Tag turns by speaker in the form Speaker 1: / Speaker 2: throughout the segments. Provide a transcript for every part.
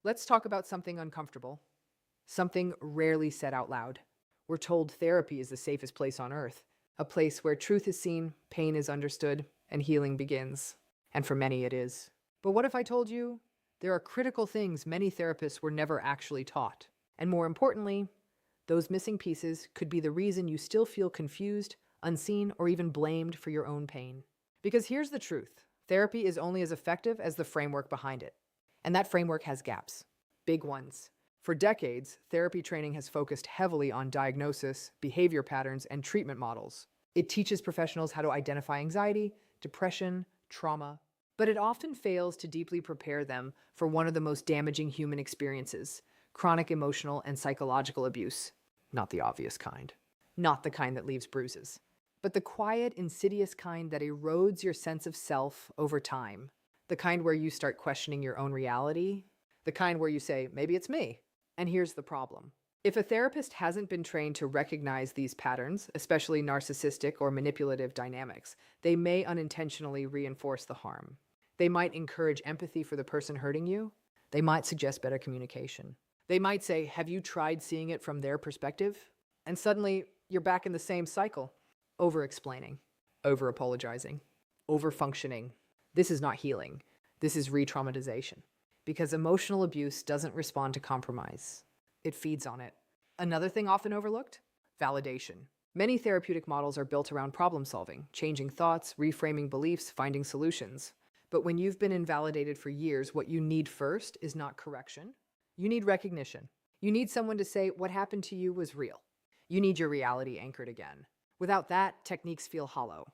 Speaker 1: Let's talk about something uncomfortable, something rarely said out loud. We're told therapy is the safest place on earth, a place where truth is seen, pain is understood, and healing begins. And for many, it is. But what if I told you there are critical things many therapists were never actually taught? And more importantly, those missing pieces could be the reason you still feel confused, unseen, or even blamed for your own pain. Because here's the truth: therapy is only as effective as the framework behind it. And that framework has gaps, big ones. For decades, therapy training has focused heavily on diagnosis, behavior patterns, and treatment models. It teaches professionals how to identify anxiety, depression, trauma, but it often fails to deeply prepare them for one of the most damaging human experiences: chronic emotional and psychological abuse. Not the obvious kind. Not the kind that leaves bruises. But the quiet, insidious kind that erodes your sense of self over time. The kind where you start questioning your own reality. The kind where you say, maybe it's me. And here's the problem. If a therapist hasn't been trained to recognize these patterns, especially narcissistic or manipulative dynamics, they may unintentionally reinforce the harm. They might encourage empathy for the person hurting you. They might suggest better communication. They might say, have you tried seeing it from their perspective? And suddenly, you're back in the same cycle. Over-explaining, over-apologizing, over-functioning. This is not healing. This is re-traumatization. Because emotional abuse doesn't respond to compromise. It feeds on it. Another thing often overlooked? Validation. Many therapeutic models are built around problem solving, changing thoughts, reframing beliefs, finding solutions. But when you've been invalidated for years, what you need first is not correction. You need recognition. You need someone to say what happened to you was real. You need your reality anchored again. Without that, techniques feel hollow.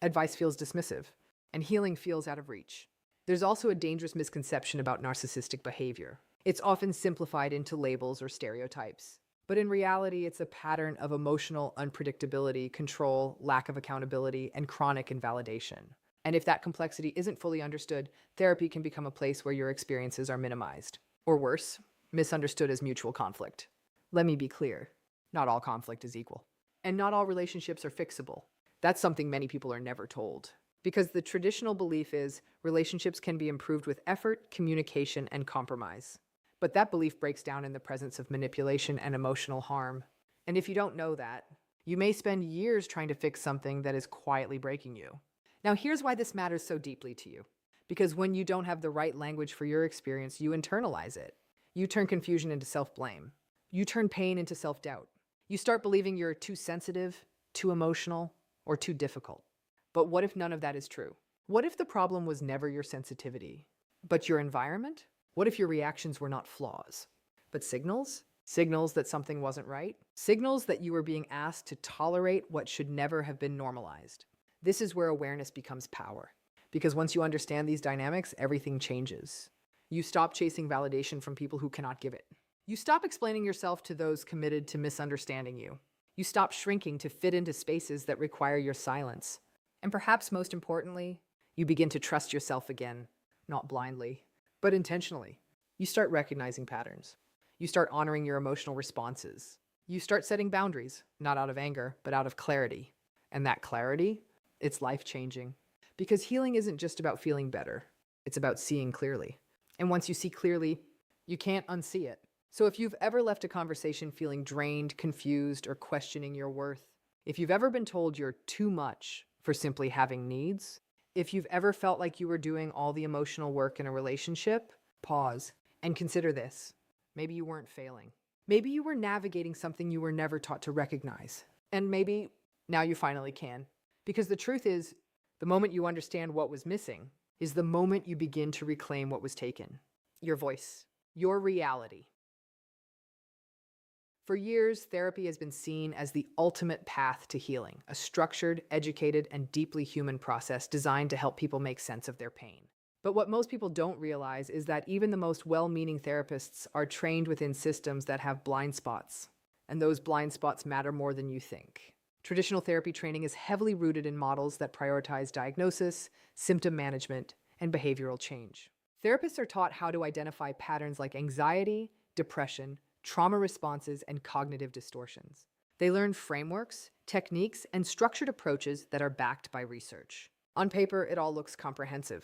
Speaker 1: Advice feels dismissive. And healing feels out of reach. There's also a dangerous misconception about narcissistic behavior. It's often simplified into labels or stereotypes. But in reality, it's a pattern of emotional unpredictability, control, lack of accountability, and chronic invalidation. And if that complexity isn't fully understood, therapy can become a place where your experiences are minimized. Or worse, misunderstood as mutual conflict. Let me be clear. Not all conflict is equal. And not all relationships are fixable. That's something many people are never told. Because the traditional belief is relationships can be improved with effort, communication, and compromise. But that belief breaks down in the presence of manipulation and emotional harm. And if you don't know that, you may spend years trying to fix something that is quietly breaking you. Now, here's why this matters so deeply to you. Because when you don't have the right language for your experience, you internalize it. You turn confusion into self-blame. You turn pain into self-doubt. You start believing you're too sensitive, too emotional, or too difficult. But what if none of that is true? What if the problem was never your sensitivity, but your environment? What if your reactions were not flaws, but signals? Signals that something wasn't right? Signals that you were being asked to tolerate what should never have been normalized? This is where awareness becomes power. Because once you understand these dynamics, everything changes. You stop chasing validation from people who cannot give it. You stop explaining yourself to those committed to misunderstanding you. You stop shrinking to fit into spaces that require your silence. And perhaps most importantly, you begin to trust yourself again, not blindly, but intentionally. You start recognizing patterns. You start honoring your emotional responses. You start setting boundaries, not out of anger, but out of clarity. And that clarity, it's life-changing. Because healing isn't just about feeling better. It's about seeing clearly. And once you see clearly, you can't unsee it. So if you've ever left a conversation feeling drained, confused, or questioning your worth, if you've ever been told you're too much for simply having needs, if you've ever felt like you were doing all the emotional work in a relationship, pause and consider this. Maybe you weren't failing. Maybe you were navigating something you were never taught to recognize. And maybe now you finally can. Because the truth is, the moment you understand what was missing is the moment you begin to reclaim what was taken. Your voice, your reality. For years, therapy has been seen as the ultimate path to healing, a structured, educated, and deeply human process designed to help people make sense of their pain. But what most people don't realize is that even the most well-meaning therapists are trained within systems that have blind spots. And those blind spots matter more than you think. Traditional therapy training is heavily rooted in models that prioritize diagnosis, symptom management, and behavioral change. Therapists are taught how to identify patterns like anxiety, depression, trauma responses, and cognitive distortions. They learn frameworks, techniques, and structured approaches that are backed by research. On paper, it all looks comprehensive.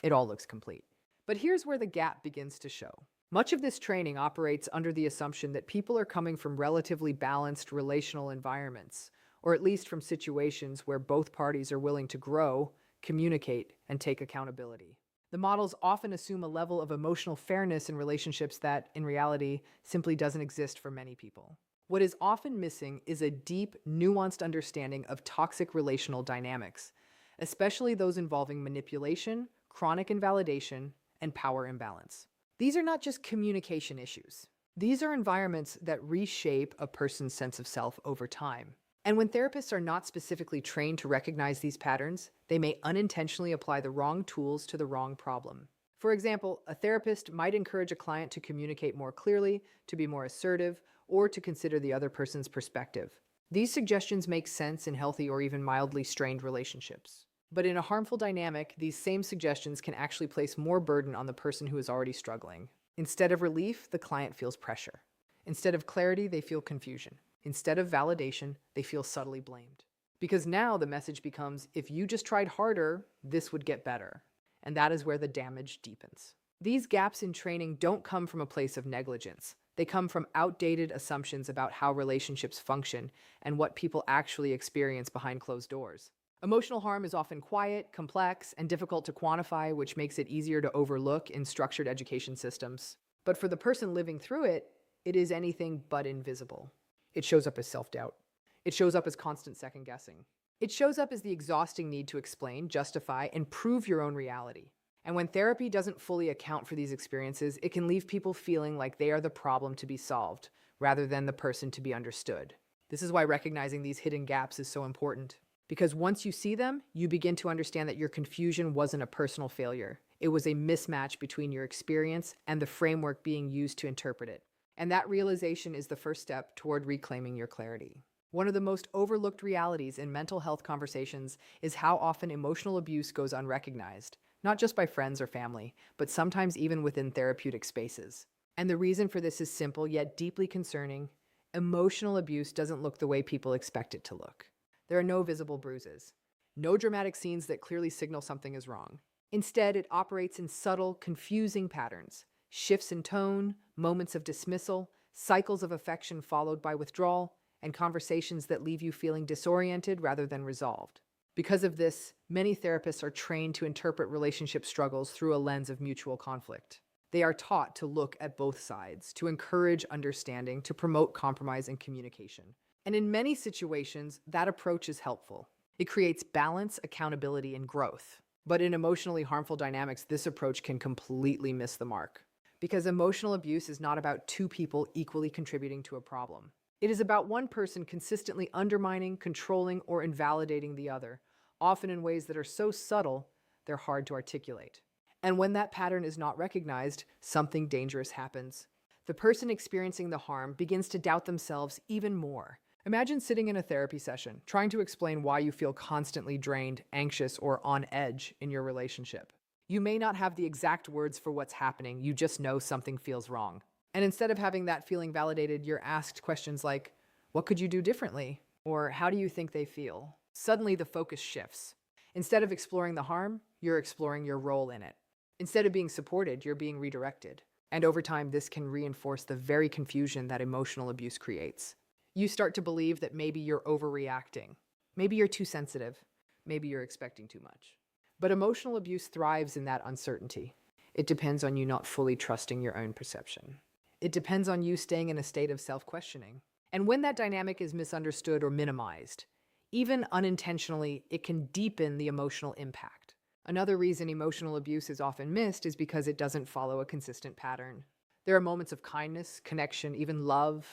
Speaker 1: It all looks complete. But here's where the gap begins to show. Much of this training operates under the assumption that people are coming from relatively balanced relational environments, or at least from situations where both parties are willing to grow, communicate, and take accountability. The models often assume a level of emotional fairness in relationships that, in reality, simply doesn't exist for many people. What is often missing is a deep, nuanced understanding of toxic relational dynamics, especially those involving manipulation, chronic invalidation, and power imbalance. These are not just communication issues. These are environments that reshape a person's sense of self over time. And when therapists are not specifically trained to recognize these patterns, they may unintentionally apply the wrong tools to the wrong problem. For example, a therapist might encourage a client to communicate more clearly, to be more assertive, or to consider the other person's perspective. These suggestions make sense in healthy or even mildly strained relationships. But in a harmful dynamic, these same suggestions can actually place more burden on the person who is already struggling. Instead of relief, the client feels pressure. Instead of clarity, they feel confusion. Instead of validation, they feel subtly blamed. Because now the message becomes, if you just tried harder, this would get better. And that is where the damage deepens. These gaps in training don't come from a place of negligence. They come from outdated assumptions about how relationships function and what people actually experience behind closed doors. Emotional harm is often quiet, complex, and difficult to quantify, which makes it easier to overlook in structured education systems. But for the person living through it, it is anything but invisible. It shows up as self-doubt. It shows up as constant second-guessing. It shows up as the exhausting need to explain, justify, and prove your own reality. And when therapy doesn't fully account for these experiences, it can leave people feeling like they are the problem to be solved, rather than the person to be understood. This is why recognizing these hidden gaps is so important. Because once you see them, you begin to understand that your confusion wasn't a personal failure. It was a mismatch between your experience and the framework being used to interpret it. And that realization is the first step toward reclaiming your clarity. One of the most overlooked realities in mental health conversations is how often emotional abuse goes unrecognized, not just by friends or family, but sometimes even within therapeutic spaces. And the reason for this is simple yet deeply concerning. Emotional abuse doesn't look the way people expect it to look. There are no visible bruises, no dramatic scenes that clearly signal something is wrong. Instead, it operates in subtle, confusing patterns, shifts in tone, moments of dismissal, cycles of affection followed by withdrawal, and conversations that leave you feeling disoriented rather than resolved. Because of this, many therapists are trained to interpret relationship struggles through a lens of mutual conflict. They are taught to look at both sides, to encourage understanding, to promote compromise and communication. And in many situations, that approach is helpful. It creates balance, accountability, and growth. But in emotionally harmful dynamics, this approach can completely miss the mark. Because emotional abuse is not about two people equally contributing to a problem. It is about one person consistently undermining, controlling, or invalidating the other, often in ways that are so subtle, they're hard to articulate. And when that pattern is not recognized, something dangerous happens. The person experiencing the harm begins to doubt themselves even more. Imagine sitting in a therapy session, trying to explain why you feel constantly drained, anxious, or on edge in your relationship. You may not have the exact words for what's happening, you just know something feels wrong. And instead of having that feeling validated, you're asked questions like, what could you do differently? Or how do you think they feel? Suddenly the focus shifts. Instead of exploring the harm, you're exploring your role in it. Instead of being supported, you're being redirected. And over time, this can reinforce the very confusion that emotional abuse creates. You start to believe that maybe you're overreacting. Maybe you're too sensitive. Maybe you're expecting too much. But emotional abuse thrives in that uncertainty. It depends on you not fully trusting your own perception. It depends on you staying in a state of self-questioning. And when that dynamic is misunderstood or minimized, even unintentionally, it can deepen the emotional impact. Another reason emotional abuse is often missed is because it doesn't follow a consistent pattern. There are moments of kindness, connection, even love,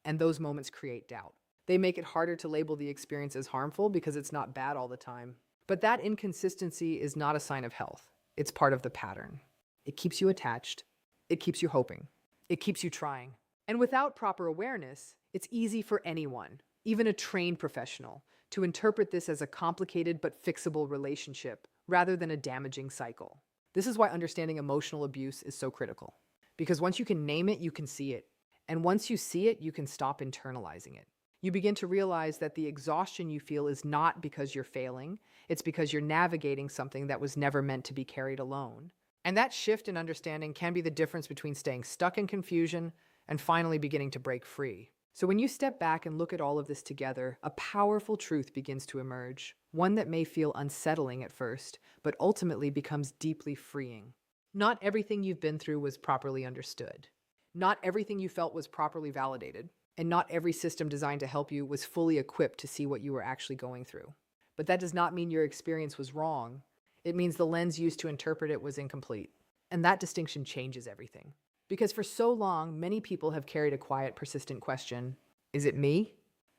Speaker 1: and those moments create doubt. They make it harder to label the experience as harmful because it's not bad all the time. But that inconsistency is not a sign of health. It's part of the pattern. It keeps you attached. It keeps you hoping. It keeps you trying. And without proper awareness, it's easy for anyone, even a trained professional, to interpret this as a complicated but fixable relationship rather than a damaging cycle. This is why understanding emotional abuse is so critical. Because once you can name it, you can see it. And once you see it, you can stop internalizing it. You begin to realize that the exhaustion you feel is not because you're failing, it's because you're navigating something that was never meant to be carried alone. And that shift in understanding can be the difference between staying stuck in confusion and finally beginning to break free. So when you step back and look at all of this together, a powerful truth begins to emerge, one that may feel unsettling at first, but ultimately becomes deeply freeing. Not everything you've been through was properly understood. Not everything you felt was properly validated, and not every system designed to help you was fully equipped to see what you were actually going through. But that does not mean your experience was wrong. It means the lens used to interpret it was incomplete. And that distinction changes everything. Because for so long, many people have carried a quiet, persistent question. Is it me?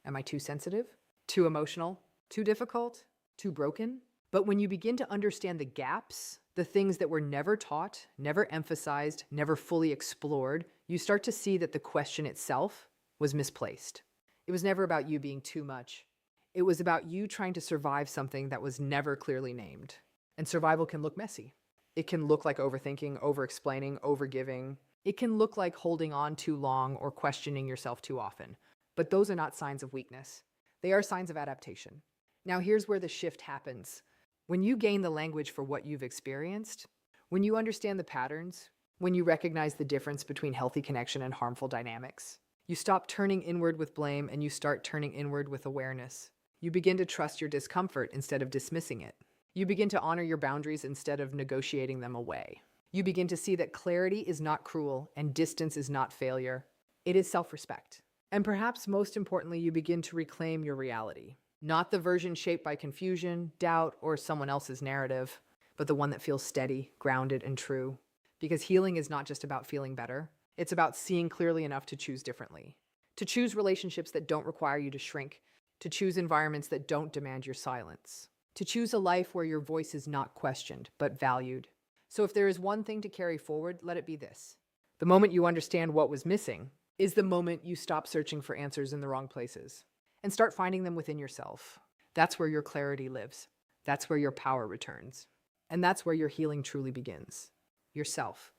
Speaker 1: Am I too sensitive? Too emotional? Too difficult? Too broken? But when you begin to understand the gaps, the things that were never taught, never emphasized, never fully explored, you start to see that the question itself was misplaced. It was never about you being too much. It was about you trying to survive something that was never clearly named. And survival can look messy. It can look like overthinking, over-explaining, over-giving. It can look like holding on too long or questioning yourself too often. But those are not signs of weakness. They are signs of adaptation. Now here's where the shift happens. When you gain the language for what you've experienced, when you understand the patterns, when you recognize the difference between healthy connection and harmful dynamics, you stop turning inward with blame and you start turning inward with awareness. You begin to trust your discomfort instead of dismissing it. You begin to honor your boundaries instead of negotiating them away. You begin to see that clarity is not cruel and distance is not failure. It is self-respect. And perhaps most importantly, you begin to reclaim your reality. Not the version shaped by confusion, doubt, or someone else's narrative, but the one that feels steady, grounded, and true. Because healing is not just about feeling better. It's about seeing clearly enough to choose differently. To choose relationships that don't require you to shrink. To choose environments that don't demand your silence. To choose a life where your voice is not questioned, but valued. So if there is one thing to carry forward, let it be this. The moment you understand what was missing is the moment you stop searching for answers in the wrong places and start finding them within yourself. That's where your clarity lives. That's where your power returns. And that's where your healing truly begins. Yourself.